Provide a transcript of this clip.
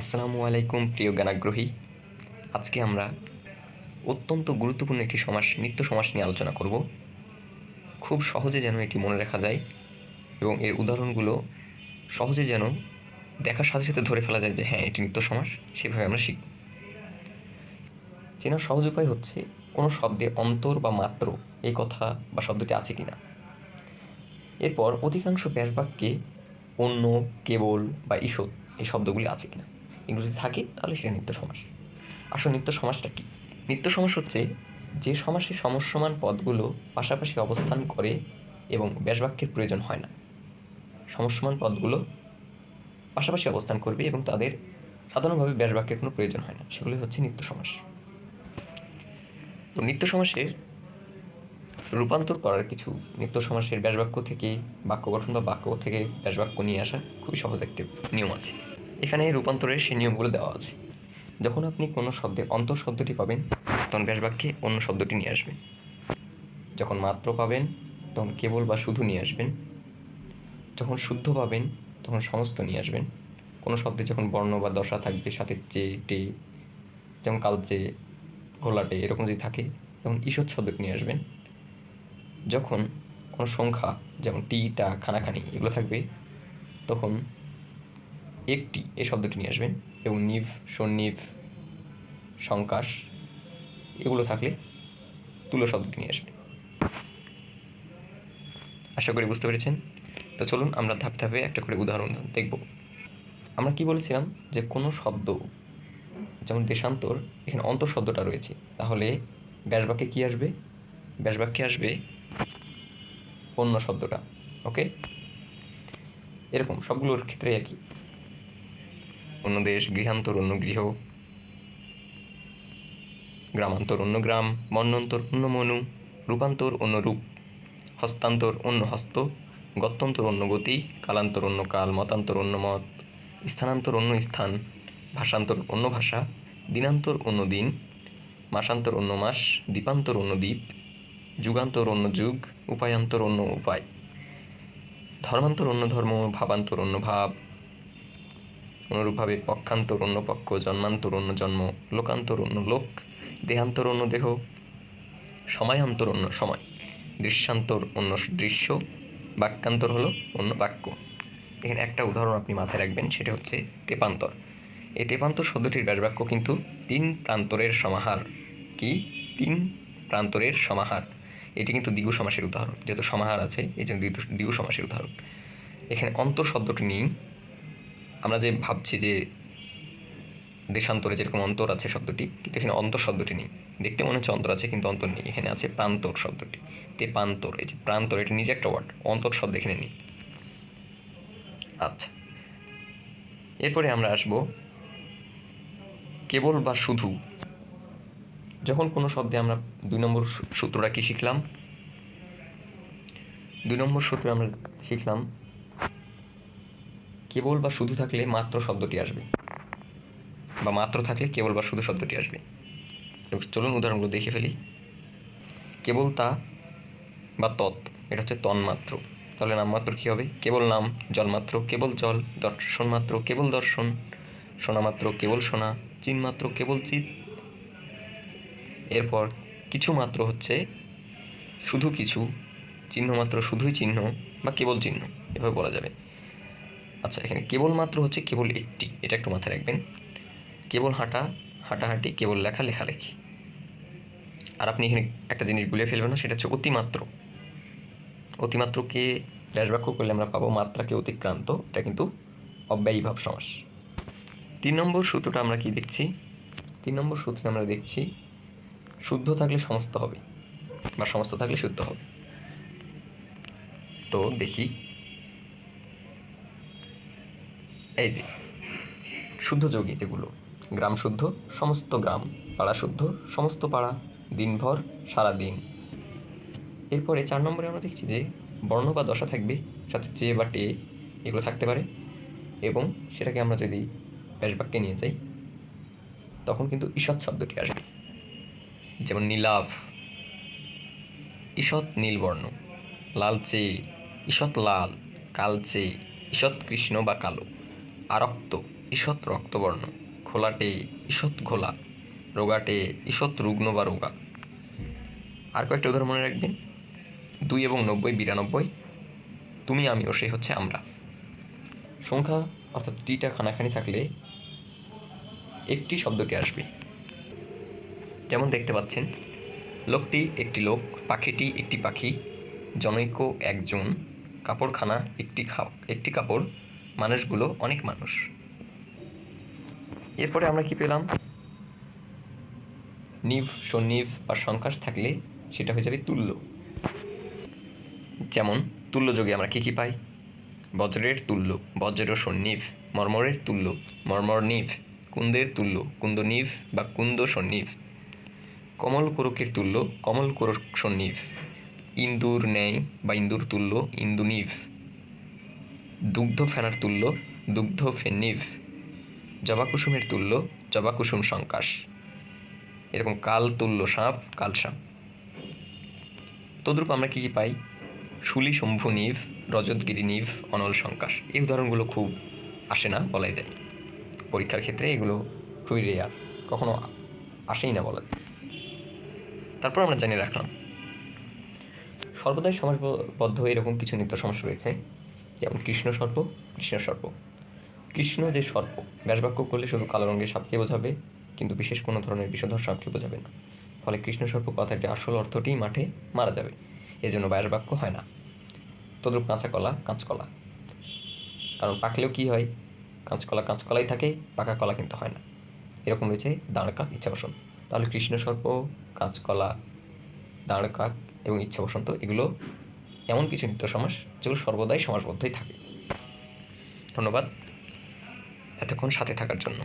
আসসালামু আলাইকুম প্রিয় জ্ঞানাগ্রহী। আজকে আমরা অত্যন্ত গুরুত্বপূর্ণ একটি নিত্য সমাস নিয়ে আলোচনা করব। খুব সহজে যেন এটি মনে রাখা যায় এবং এর উদাহরণগুলো সহজে যেন দেখার সাথে সাথে ধরে ফেলা যায় যে হ্যাঁ এটি নিত্য সমাস, সেভাবে আমরা শিখব। চেনার সহজ উপায় হচ্ছে কোনো শব্দে অন্তর বা মাত্র এই কথা বা শব্দটি আছে কিনা। এরপর অধিকাংশ ব্যাসবাক্যে অন্য, কেবল বা ঈষৎ এই শব্দগুলি আছে কিনা। এগুলো যদি থাকে তাহলে সেটা নিত্য সমাস। আসলে নিত্য সমাসটা কী? নিত্য সমাস হচ্ছে যে সমাসে সমস্যমান পদগুলো পাশাপাশি অবস্থান করে এবং ব্যাসবাক্যের প্রয়োজন হয় না। সমস্যমান পদগুলো পাশাপাশি অবস্থান করবে এবং তাদের সাধারণভাবে ব্যাসবাক্যের কোনো প্রয়োজন হয় না, সেগুলি হচ্ছে নিত্য সমাস। তো নিত্য সমাসের রূপান্তর করার কিছু নিত্য সমাসের ব্যাসবাক্য থেকে বাক্য গঠন বা বাক্য থেকে ব্যাসবাক্য নিয়ে আসা খুবই সহজ একটি নিয়ম আছে। এখানে রূপান্তরের সেই নিয়মগুলো দেওয়া আছে। যখন আপনি কোনো শব্দে অন্তর শব্দটি পাবেন তখন ব্যাসবাক্যে অন্য শব্দটি নিয়ে আসবেন। যখন মাত্র পাবেন তখন কেবল বা শুধু নিয়ে আসবেন। যখন শুদ্ধ পাবেন তখন সমস্ত নিয়ে আসবেন। কোনো শব্দে যখন বর্ণ বা দশা থাকবে সাথে চে, টে, যেমন কালচে, ঘোলাটে এরকম যদি থাকে তখন ঈষৎ শব্দটি নিয়ে আসবেন। যখন কোনো সংখ্যা যেমন টি, টা, খানাখানি এগুলো থাকবে তখন একটি এই শব্দটি নিয়ে আসবেন এবং নিভ, সন্নিভ, সংকাশ এগুলো থাকলে তুলো শব্দটি নিয়ে আসবেন। আশা করি বুঝতে পেরেছেন। তো চলুন আমরা ধাপে ধাপে একটা করে উদাহরণ দেখব। আমরা কি বলেছিলাম যে কোনো শব্দ যেমন দেশান্তর, এখানে অন্তর শব্দটা রয়েছে, তাহলে ব্যাসবাক্যে কি আসবে? ব্যাসবাক্যে আসবে অন্য শব্দটা। ওকে, এরকম সবগুলোর ক্ষেত্রে একই। অন্য দেশ, গৃহান্তর অন্য গৃহ, গ্রামান্তর অন্য গ্রাম, মন্বন্তর অন্য মনু, রূপান্তর অন্য রূপ, হস্তান্তর অন্য হস্ত, গত্যন্তর অন্য গতি, কালান্তর অন্য কাল, মতান্তর অন্য মত, স্থানান্তর অন্য স্থান, ভাষান্তর অন্য ভাষা, দিনান্তর অন্য দিন, মাসান্তর অন্য মাস, দ্বীপান্তর অন্য দ্বীপ, যুগান্তর অন্য যুগ, উপায়ান্তর অন্য উপায়, ধর্মান্তর অন্য ধর্ম, ভাবান্তর অন্য ভাব, অনুরূপভাবে পক্ষান্তর অন্য পক্ষ, জন্মান্তর অন্য জন্ম, লোকান্তর অন্য লোক, দেহান্তর অন্য দেহ, সময়ান্তর অন্য সময়, দৃশ্যান্তর অন্য দৃশ্য, বাক্যান্তর হলো অন্য বাক্য। এখানে একটা উদাহরণ আপনি মাথায় রাখবেন, সেটা হচ্ছে তেপান্তর। এই তেপান্তর শব্দটির ব্যাসবাক্য কিন্তু তিন প্রান্তরের সমাহার। কি? তিন প্রান্তরের সমাহার। এটি কিন্তু দ্বিগু সমাসের উদাহরণ, যেহেতু সমাহার আছে এই জন্য দ্বিগু সমাসের উদাহরণ। এখানে অন্তর শব্দটি নেই। আমরা যে ভাবছি যে দেশান্তরে যেরকম অন্তর আছে শব্দটি, কিন্তু এখানে অন্তর শব্দটি নেই। দেখতে মনে হচ্ছে অন্তর আছে কিন্তু অন্তর নেই, এখানে আছে প্রান্তর শব্দটি। তেপান্তর, এই যে প্রান্তর, এটা নিজে একটা ওয়ার্ড, অন্তর শব্দ এখানে নেই। আচ্ছা, এরপরে আমরা আসব কেবল বা শুধু। যখন কোনো শব্দে আমরা 2 নম্বর সূত্রটা কি শিখলাম? 2 নম্বর সূত্রে আমরা শিখলাম কেবল বা শুধু থাকলে মাত্র শব্দটি আসবে, বা মাত্র থাকলে কেবল বা শুধু শব্দটি আসবে। তো চলুন উদাহরণগুলো দেখে ফেলি। কেবল তা বা তৎ, এটা হচ্ছে তন্মাত্র, তাহলে নামমাত্র কী হবে? কেবল নাম। জলমাত্র কেবল জল, দর্শন মাত্র কেবল দর্শন, শোনা মাত্র কেবল শোনা, চিন্মাত্র কেবল চিত। এরপর কিছু মাত্র হচ্ছে শুধু কিছু, চিহ্ন মাত্র শুধুই চিহ্ন বা কেবল চিহ্ন, এভাবে বলা যাবে। আচ্ছা, এখানে কেবল মাত্র হচ্ছে কেবল একটি, এটা একটু মাথায় রাখবেন। কেবল হাঁটা, হাঁটাহাঁটি, কেবল লেখা, লেখালেখি। আর আপনি এখানে একটা জিনিস গুলিয়ে ফেলবেন না, সেটা হচ্ছে অতিমাত্র। অতিমাত্রকে ব্যাসবাক্য করলে আমরা পাবো মাত্রাকে অতিক্রান্ত, এটা কিন্তু অব্যয়ীভাব সমাস। 3 নম্বর সূত্রটা আমরা কি দেখছি? 3 নম্বর সূত্রে আমরা দেখছি শুদ্ধ থাকলে সমস্ত হবে বা সমস্ত থাকলে শুদ্ধ হবে। তো দেখি, এই যে শুদ্ধ যোগী যেগুলো, গ্রাম শুদ্ধ, সমস্ত গ্রাম, পাড়া শুদ্ধ, সমস্ত পাড়া, দিনভর, সারা দিন। এরপরে 4 নম্বরে আমরা দেখছি যে বর্ণ বা দশা থাকবে, সাথে চে বা টে এগুলো থাকতে পারে, এবং সেটাকে আমরা যদি ব্যাসবাক্যে নিয়ে যাই তখন কিন্তু ঈষৎ শব্দটি আসবে। যেমন নীলাভ, ঈষৎ নীলবর্ণ, লালচে, ঈষৎ লাল, কালচে, ঈষৎ কৃষ্ণ বা কালো, আরক্ত, ঈষৎ রক্তবর্ণ, খোলাটে ঈষৎ ঘোলা, রোগাটে ঈষৎ রুগ্ন বা রোগা। আর কয়েকটা উদাহরণ মনে রাখবেন। 2 এবং 90 92, তুমি আমি ও সে হচ্ছে আমরা। সংখ্যা অর্থাৎ টিটা খানাখানি থাকলে একটি শব্দকে আসবে। যেমন দেখতে পাচ্ছেন, লোকটি একটি লোক, পাখিটি একটি পাখি, জনৈক একজন, কাপড়খানা একটি কাপড়, মানুষগুলো অনেক মানুষ। এরপরে আমরা কি পেলাম? নিভ, সন্নিভ বা সংখ্যাস থাকলে সেটা হয়ে যাবে তুল্য। যেমন তুল্য যোগে আমরা কি পাই? বজ্রের তুল্য, বজ্র সন্নিভ, মর্মরের তুল্য, মর্মর নিভ, কুন্দের তুল্য, কুন্দ নিভ বা কুন্দ সন্নিভ, কমল কোরকের তুল্য, কমল কোরক সন্নিভ, ইন্দুর ন্যায় বা ইন্দুর তুল্য, ইন্দু নিভ, দুগ্ধ ফেনার তুল্য, দুগ্ধ ফেন্নিভ, জবাকুসুমের তুল্য, জবাকুসুম সংকাশ। এরকম কাল তুল্য সাপ, কাল সাপ। তদ্রূপ আমরা কি পাই? শুলি শম্ভু নিভ, রজতগিরি নিভ, অনল সংকাশ। এই উদাহরণগুলো খুব আসে না বলাই যায়। পরীক্ষার ক্ষেত্রে এগুলো খুবই রেয়ার, কখনো আসেই না বলা যায়। তারপর আমরা জানিয়ে রাখলাম সর্বদাই সমাসবদ্ধ এরকম কিছু নিত্য সমাস রয়েছে, যেমন কৃষ্ণ সর্প, কৃষ্ণ সর্প। কৃষ্ণ যে সর্প, ব্যাসবাক্য করলে শুধু কালো রঙের সাপকে বোঝাবে, কিন্তু বিশেষ কোনো ধরনের বিষধর সাপকে বোঝাবে না। ফলে কৃষ্ণ সর্প কথাটির আসল অর্থটি মাঠে মারা যাবে, এজন্য ব্যাসবাক্য হয় না। তদ্রূপ কাঁচা কলা, কাঁচকলা, কারণ পাকলেও কি হয়? কাঁচকলা কাঁচকলাই থাকে, পাকা কলা কিন্তু হয় না। এরকম রয়েছে দাঁড় কাক, ইচ্ছা বসন্ত। তাহলে কৃষ্ণ সর্প, কাঁচকলা, দাঁড় কাক এবং ইচ্ছা বসন্ত এগুলো এমন কিছু নিত্য সমাস যেগুলো সর্বদাই সমাসবদ্ধই থাকে। ধন্যবাদ এতক্ষণ সাথে থাকার জন্য।